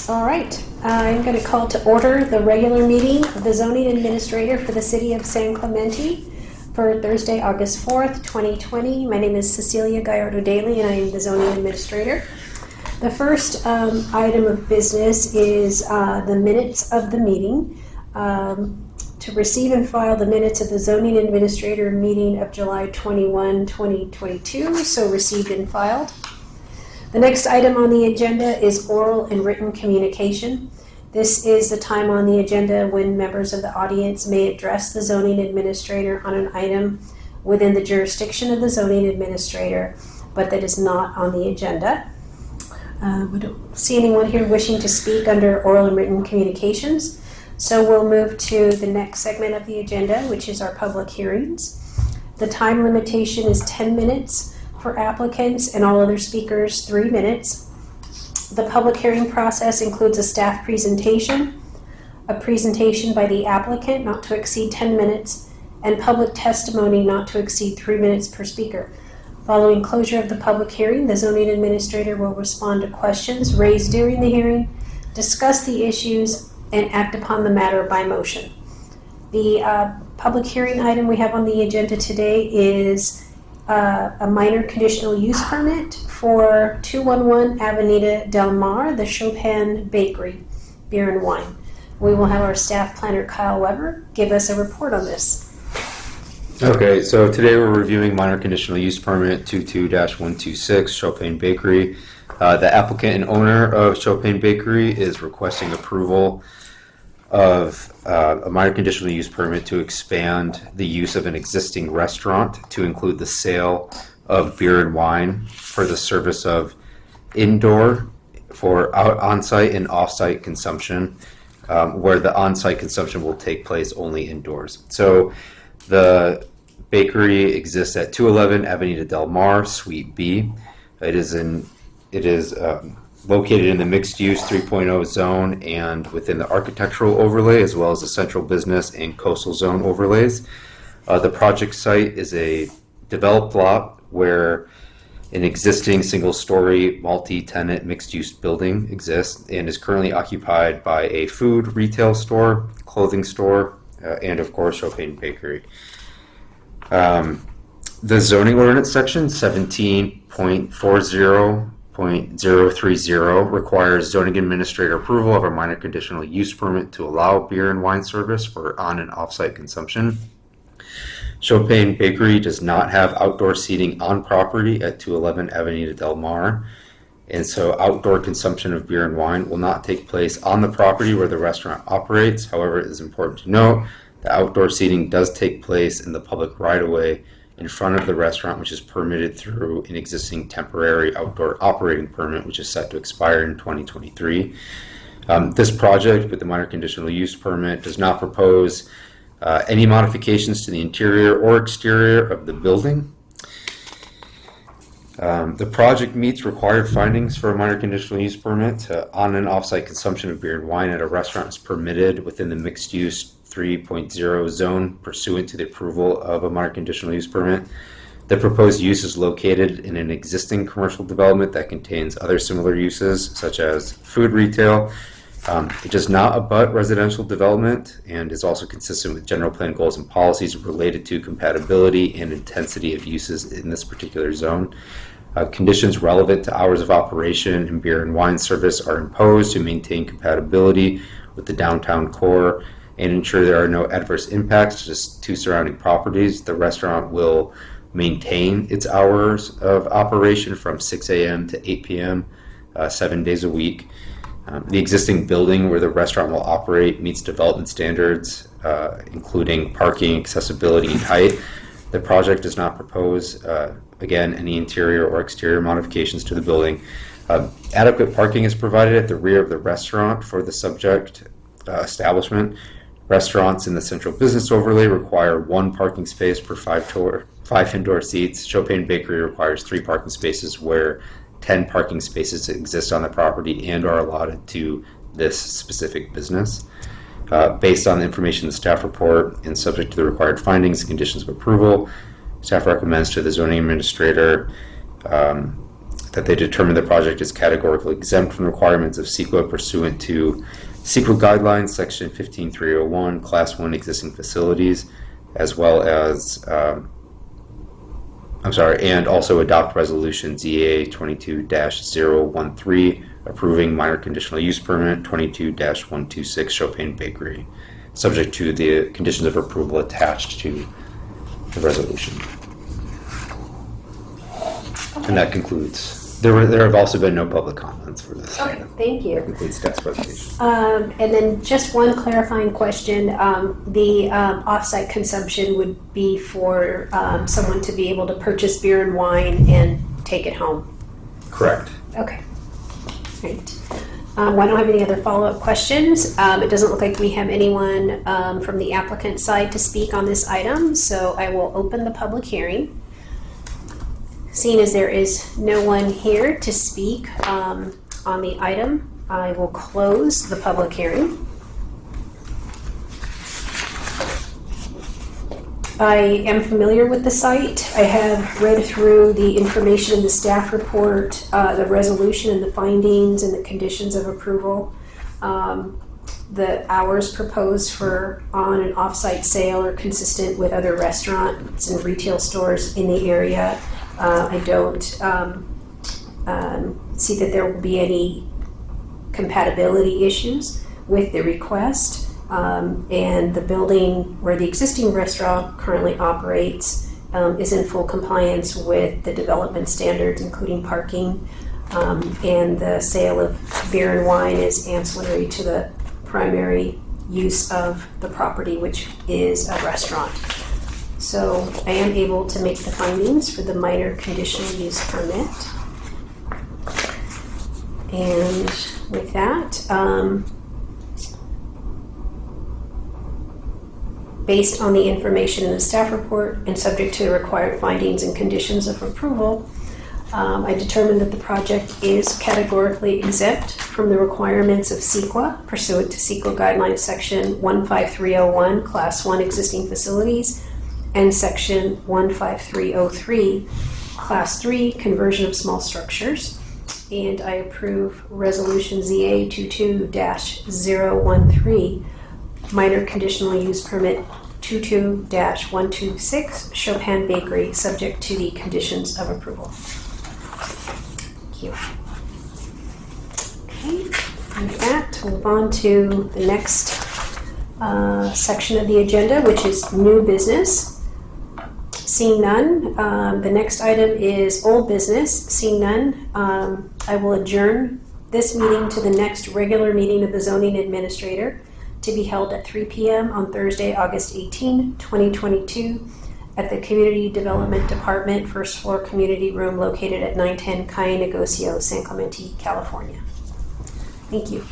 All right, I'm going to call to order the regular meeting of the zoning administrator for the city of San Clemente for Thursday, August 4th, 2020. My name is Cecilia Gallardo-Daly and I am the zoning administrator. The first item of business is the minutes of the meeting. To receive and file the minutes of the zoning administrator meeting of July 21, 2022, so received and filed. The next item on the agenda is oral and written communication. This is the time on the agenda when members of the audience may address the zoning administrator on an item within the jurisdiction of the zoning administrator, but that is not on the agenda. We don't see anyone here wishing to speak under oral and written communications, so we'll move to the next segment of the agenda, which is our public hearings. The time limitation is 10 minutes. For applicants and all other speakers, 3 minutes. The public hearing process includes a staff presentation, a presentation by the applicant not to exceed 10 minutes, and public testimony not to exceed 3 minutes per speaker. Following closure of the public hearing, the zoning administrator will respond to questions raised during the hearing, discuss the issues, and act upon the matter by motion. The public hearing item we have on the agenda today is a minor conditional use permit for 211 Avenida Del Mar, the Chopin Bakery, beer and wine. We will have our staff planner, Kyle Weber, give us a report on this. Okay, so today we're reviewing minor conditional use permit 22-126 Chopin Bakery. The applicant and owner of Chopin Bakery is requesting approval of a minor conditional use permit to expand the use of an existing restaurant to include the sale of beer and wine for the service of indoor for on-site and off-site consumption, where the on-site consumption will take place only indoors. So the bakery exists at 211 Avenida Del Mar, Suite B. It is located in the mixed-use 3.0 zone and within the architectural overlay, as well as the central business and coastal zone overlays. The project site is a developed lot where an existing single-story, multi-tenant, mixed-use building exists and is currently occupied by a food retail store, clothing store, and of course, Chopin Bakery. The zoning ordinance section 17.40.030 requires zoning administrator approval of a minor conditional use permit to allow beer and wine service for on and off-site consumption. Chopin Bakery does not have outdoor seating on property at 211 Avenida Del Mar, and so outdoor consumption of beer and wine will not take place on the property where the restaurant operates. However, it is important to note that outdoor seating does take place in the public right-of-way in front of the restaurant, which is permitted through an existing temporary outdoor operating permit, which is set to expire in 2023. This project with the minor conditional use permit does not propose any modifications to the interior or exterior of the building. The project meets required findings for a minor conditional use permit. On and off-site consumption of beer and wine at a restaurant is permitted within the mixed-use 3.0 zone pursuant to the approval of a minor conditional use permit. The proposed use is located in an existing commercial development that contains other similar uses such as food retail. It does not abut residential development and is also consistent with general plan goals and policies related to compatibility and intensity of uses in this particular zone. Conditions relevant to hours of operation and beer and wine service are imposed to maintain compatibility with the downtown core and ensure there are no adverse impacts to surrounding properties. The restaurant will maintain its hours of operation from 6 a.m. to 8 p.m. 7 days a week. The existing building where the restaurant will operate meets development standards, including parking, accessibility, and height. The project does not propose, again, any interior or exterior modifications to the building. Adequate parking is provided at the rear of the restaurant for the subject establishment. Restaurants in the central business overlay require 1 parking space per 5 indoor seats. Chopin Bakery requires 3 parking spaces where 10 parking spaces exist on the property and are allotted to this specific business. Based on the information in the staff report and subject to the required findings and conditions of approval, staff recommends to the zoning administrator that they determine the project is categorically exempt from the requirements of CEQA pursuant to CEQA guidelines, section 15301, class 1 existing facilities, as well as, and also adopt resolution ZA 22-013, approving minor conditional use permit 22-126 Chopin Bakery, subject to the conditions of approval attached to the resolution. And that concludes. There have also been no public comments for this. Okay, thank you. That concludes staff's presentation. And then just one clarifying question. The off-site consumption would be for someone to be able to purchase beer and wine and take it home. Correct. Okay. Great. I don't have any other follow-up questions. It doesn't look like we have anyone from the applicant side to speak on this item, so I will open the public hearing. Seeing as there is no one here to speak on the item, I will close the public hearing. I am familiar with the site. I have read through the information in the staff report, the resolution and the findings and the conditions of approval. The hours proposed for on and off-site sale are consistent with other restaurants and retail stores in the area. I don't see that there will be any compatibility issues with the request. And the building where the existing restaurant currently operates is in full compliance with the development standards, including parking, and the sale of beer and wine is ancillary to the primary use of the property, which is a restaurant. So I am able to make the findings for the minor conditional use permit. And with that, based on the information in the staff report and subject to the required findings and conditions of approval, I determined that the project is categorically exempt from the requirements of CEQA pursuant to CEQA guidelines section 15301, class 1 existing facilities, and section 15303, class 3 conversion of small structures. And I approve resolution ZA 22-013, minor conditional use permit 22-126 Chopin Bakery, subject to the conditions of approval. Thank you. Okay, with that, we'll move on to the next section of the agenda, which is new business. Seeing none, the next item is old business. Seeing none, I will adjourn this meeting to the next regular meeting of the zoning administrator, to be held at 3 p.m. on Thursday, August 18, 2022, at the Community Development Department, first floor community room located at 910 Calle Negocio, San Clemente, California. Thank you.